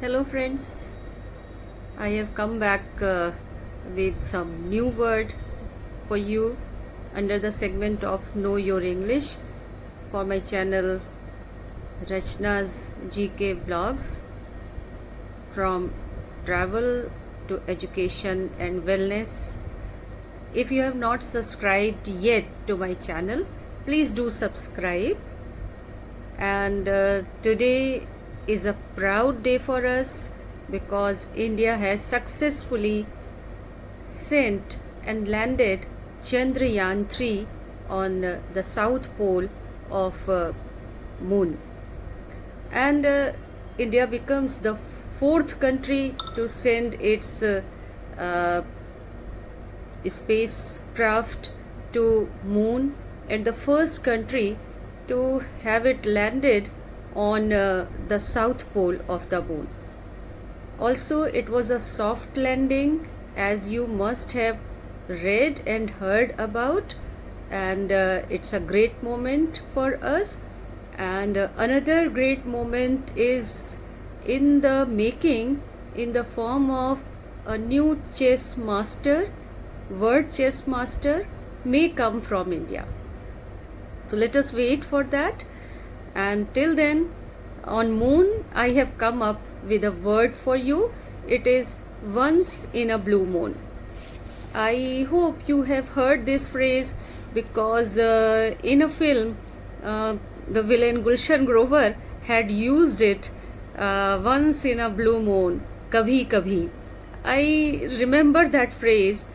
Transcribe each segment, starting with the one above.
Hello friends, I have come back with some new word for you under the segment of Know Your English for my channel Rachna's GK Vlogs, from travel to education and wellness. If you have not subscribed yet to my channel, please do subscribe. And today is a proud day for us because India has successfully sent and landed Chandrayaan 3 on the south pole of moon, and India becomes the fourth country to send its spacecraft to moon, and the first country to have it landed on the south pole of the moon. Also, it was a soft landing, as you must have read and heard about, and it's a great moment for us. And another great moment is in the making, in the form of a new chess master. World chess master may come from India. So let us wait for that. And till then, on moon, I have come up with a word for you. It is once in a blue moon. I hope you have heard this phrase because in a film, the villain Gulshan Grover had used it once in a blue moon, kabhi kabhi. I remember that phrase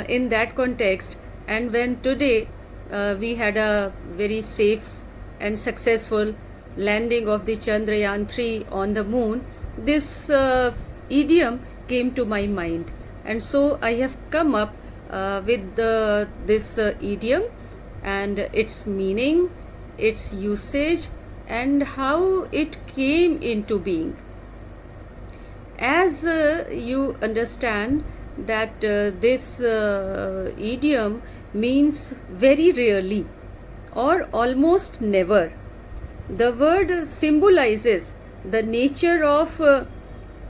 in that context, and when today we had a very safe and successful landing of the Chandrayaan 3 on the moon, this idiom came to my mind, and so I have come up with this idiom and its meaning, its usage, and how it came into being. As you understand that this idiom means very rarely or almost never. The word symbolizes the nature of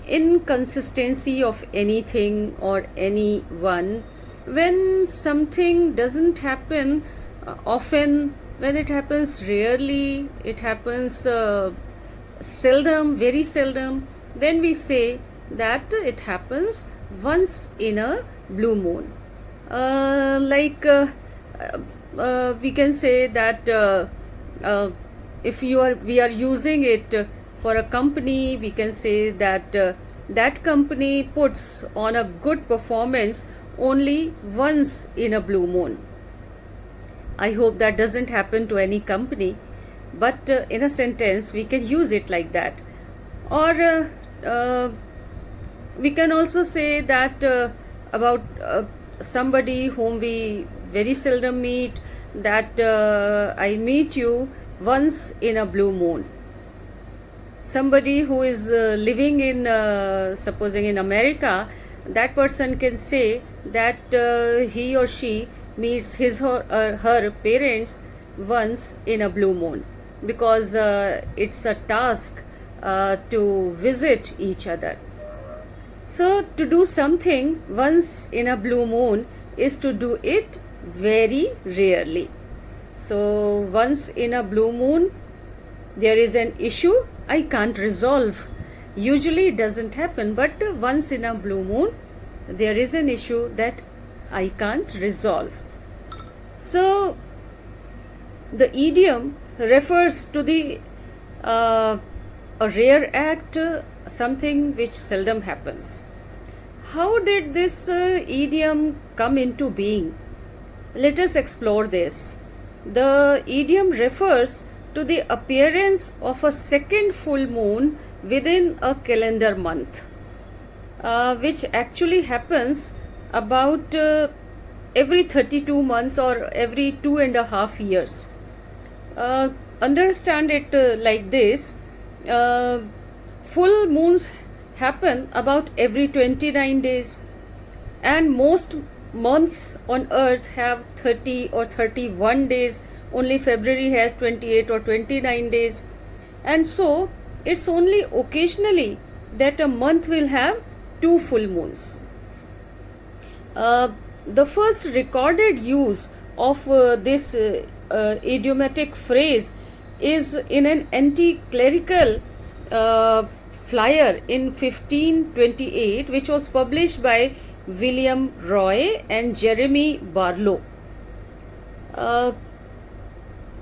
inconsistency of anything or anyone. When something doesn't happen often, when it happens rarely, it happens seldom, very seldom, then we say that it happens once in a blue moon. We can say that if we are using it for a company, we can say that that company puts on a good performance only once in a blue moon. I hope that doesn't happen to any company, but in a sentence we can use it like that. Or we can also say that about somebody whom we very seldom meet, that I meet you once in a blue moon. Somebody who is living in, supposing in America, that person can say that he or she meets his or her parents once in a blue moon, because it's a task to visit each other. So to do something once in a blue moon is to do it very rarely. So once in a blue moon, there is an issue I can't resolve. Usually it doesn't happen, but once in a blue moon, there is an issue that I can't resolve. So the idiom refers to the a rare act, something which seldom happens. How did this idiom come into being? Let us explore this. The idiom refers to the appearance of a second full moon within a calendar month, which actually happens about every 32 months or every 2.5 years. Understand it like this. Full moons happen about every 29 days, and most months on earth have 30 or 31 days. Only February has 28 or 29 days, and so it's only occasionally that a month will have 2 full moons. The first recorded use of this idiomatic phrase is in an anti-clerical flyer in 1528, which was published by William Roy and Jeremy Barlow.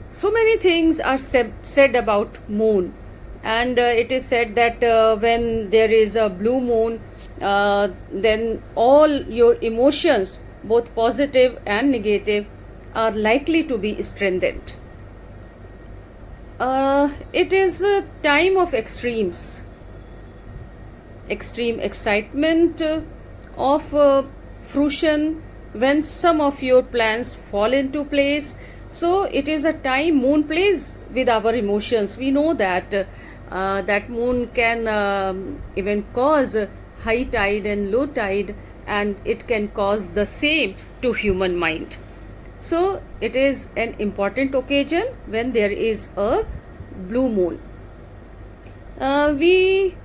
So many things are said about moon, and it is said that when there is a blue moon, then all your emotions, both positive and negative, are likely to be strengthened. It is a time of extremes, extreme excitement, of fruition, when some of your plans fall into place. So it is a time moon plays with our emotions. We know that that moon can even cause high tide and low tide, and it can cause the same to human mind. So it is an important occasion when there is a blue moon. We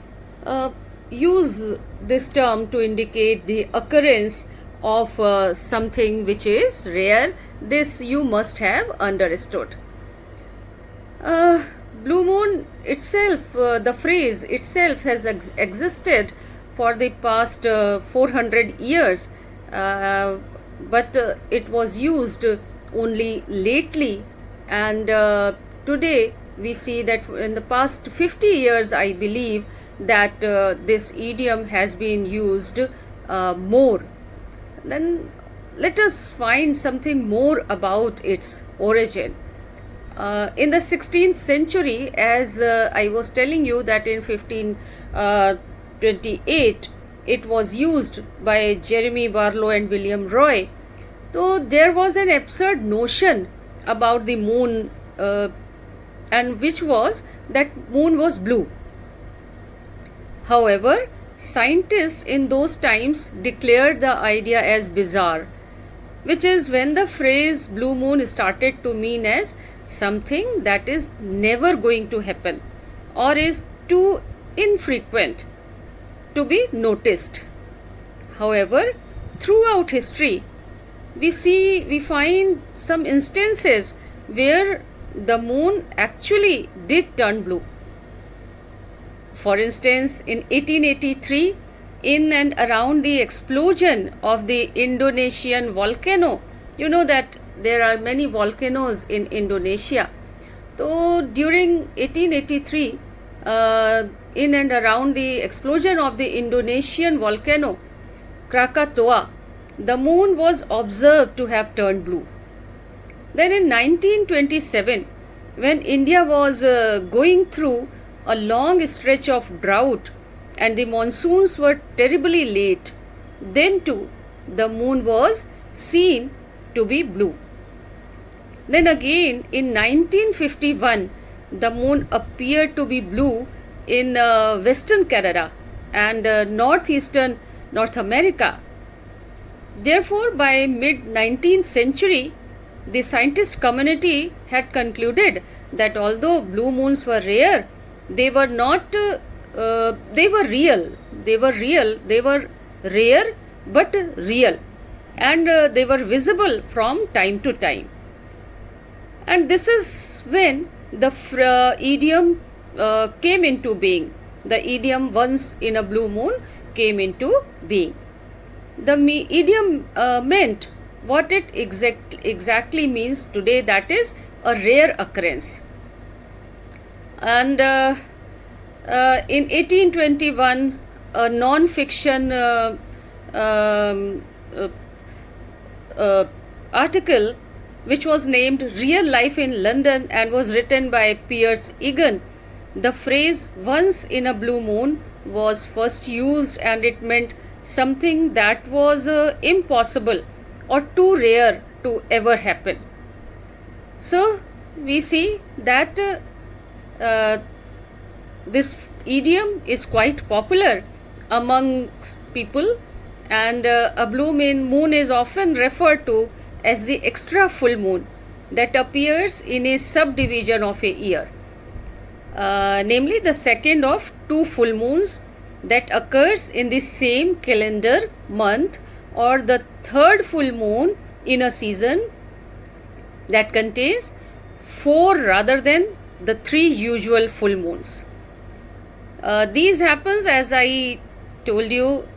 use this term to indicate the occurrence of something which is rare. This you must have understood. Blue moon itself, the phrase itself has existed for the past 400 years, but it was used only lately, and today we see that in the past 50 years, I believe that this idiom has been used more. Then let us find something more about its origin. In the 16th century, as I was telling you that in 1528 it was used by Jeremy Barlow and William Roy. So there was an absurd notion about the moon, and which was that moon was blue. However, scientists in those times declared the idea as bizarre, which is when the phrase blue moon started to mean as something that is never going to happen or is too infrequent to be noticed. However, throughout history, we find some instances where the moon actually did turn blue. For instance, in 1883, in and around the explosion of the Indonesian volcano, you know that there are many volcanoes in Indonesia. So during 1883, in and around the explosion of the Indonesian volcano Krakatoa, the moon was observed to have turned blue. Then in 1927, when India was going through a long stretch of drought and the monsoons were terribly late, then too the moon was seen to be blue. Then again in 1951, the moon appeared to be blue in Western Canada and northeastern North America. Therefore, by mid-19th century, the scientist community had concluded that although blue moons were rare, they were not, they were real. They were rare but real, and they were visible from time to time. And this is when the idiom came into being. The idiom once in a blue moon came into being. The idiom meant what it exactly means today, that is a rare occurrence. And in 1821, a non-fiction article which was named Real Life in London and was written by Piers Egan, the phrase once in a blue moon was first used, and it meant something that was impossible or too rare to ever happen. So we see that this idiom is quite popular among people, and a blue moon is often referred to as the extra full moon that appears in a subdivision of a year, namely the second of two full moons that occurs in the same calendar month or the third full moon in a season that contains 4 rather than the 3 usual full moons. These happens, as I told you,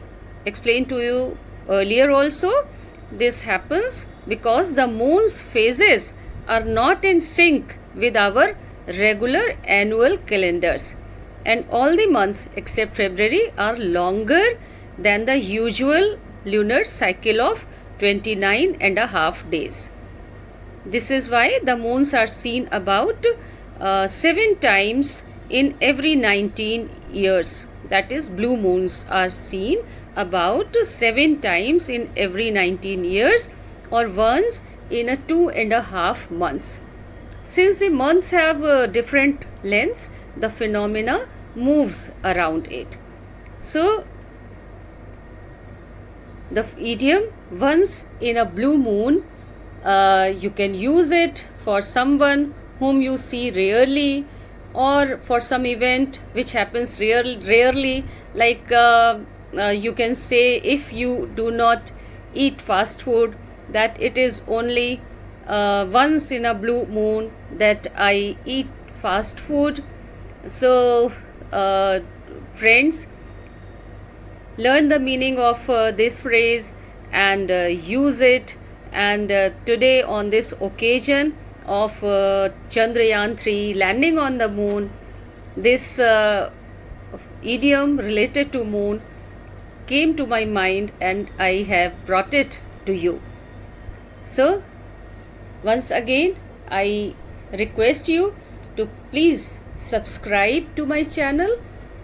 explained to you earlier also. This happens because the moon's phases are not in sync with our regular annual calendars, and all the months except February are longer than the usual lunar cycle of 29 and a half days. This is why the moons are seen about 7 times in every 19 years. That is, blue moons are seen about 7 times in every 19 years, or once in a 2.5 months. Since the months have different lengths, the phenomena moves around it. So, the idiom once in a blue moon, you can use it for someone whom you see rarely, or for some event which happens rarely, like you can say, if you do not eat fast food, that it is only once in a blue moon that I eat fast food. So friends, learn the meaning of this phrase and use it. And today, on this occasion of Chandrayaan 3 landing on the moon, this idiom related to moon came to my mind and I have brought it to you. So once again, I request you to please subscribe to my channel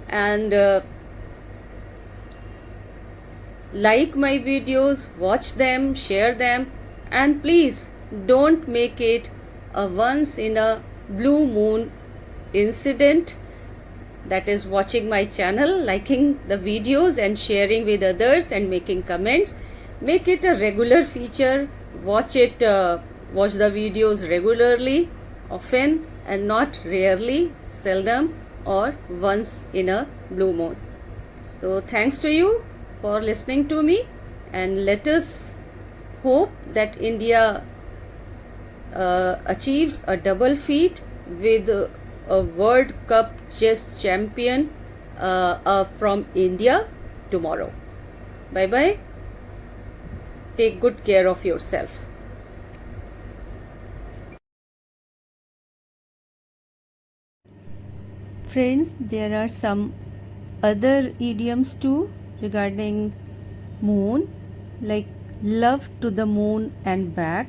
and like my videos, watch them, share them, and please don't make it a once in a blue moon incident. That is, watching my channel, liking the videos and sharing with others and making comments. Make it a regular feature. Watch the videos regularly, often, and not rarely, seldom, or once in a blue moon. So thanks to you for listening to me, and let us hope that India achieves a double feat with a World Cup chess champion from India tomorrow. Bye bye. Take good care of yourself. Friends, there are some other idioms too regarding moon, like love to the moon and back,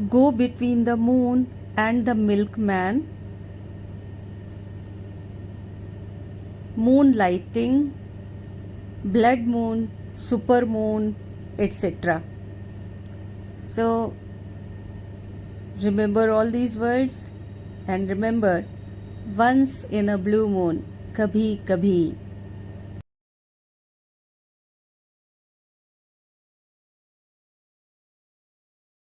go between the moon and the milkman, moonlighting, blood moon, super moon, etc. So remember all these words, and remember, once in a blue moon, kabhi kabhi.